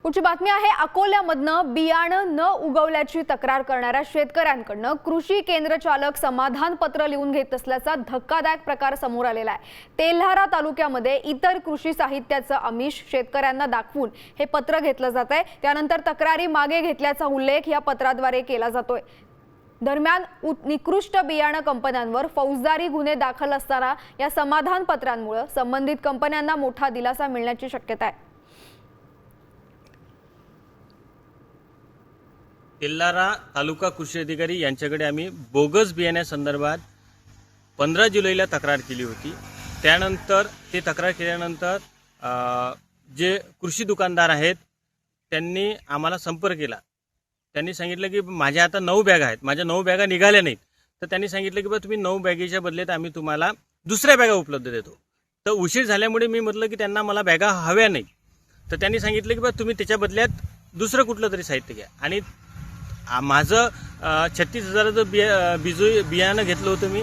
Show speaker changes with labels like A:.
A: पुढची बातमी आहे अकोल्यामधनं बियाणं न उगवल्याची तक्रार करणाऱ्या शेतकऱ्यांकडनं कृषी केंद्र चालक समाधान पत्र लिहून घेत असल्याचा धक्कादायक प्रकार समोर आलेला आहे। तेल्हारा तालुक्यामध्ये इतर कृषी साहित्याचं आमिष शेतकऱ्यांना दाखवून हे पत्र घेतलं जातंय। त्यानंतर तक्रारी मागे घेतल्याचा उल्लेख या पत्राद्वारे केला जातोय। दरम्यान निकृष्ट बियाणं कंपन्यांवर फौजदारी गुन्हे दाखल असताना या समाधान पत्रांमुळे संबंधित कंपन्यांना मोठा दिलासा मिळण्याची शक्यता आहे।
B: तेल्हारा तालुका कृषी अधिकारी यांच्याकडे आम्ही बोगस बियाण्यासंदर्भात 15 जुलैला तक्रार केली होती। त्यानंतर ते तक्रार केल्यानंतर जे कृषी दुकानदार आहेत त्यांनी आम्हाला संपर्क केला। त्यांनी सांगितलं की माझ्या आता 9 बॅगा आहेत, माझ्या 9 बॅगा निघाल्या नाहीत। तर त्यांनी सांगितलं की बा तुम्ही 9 बॅगेच्या बदल्यात आम्ही तुम्हाला दुसऱ्या बॅगा उपलब्ध देतो। तर उशीर झाल्यामुळे मी म्हटलं की त्यांना मला बॅगा हव्या नाही। तर त्यांनी सांगितलं की बा तुम्ही त्याच्या बदल्यात दुसरं कुठलं तरी साहित्य घ्या। आणि माझं 36,000चं बियाणं घेतलं होतं मी।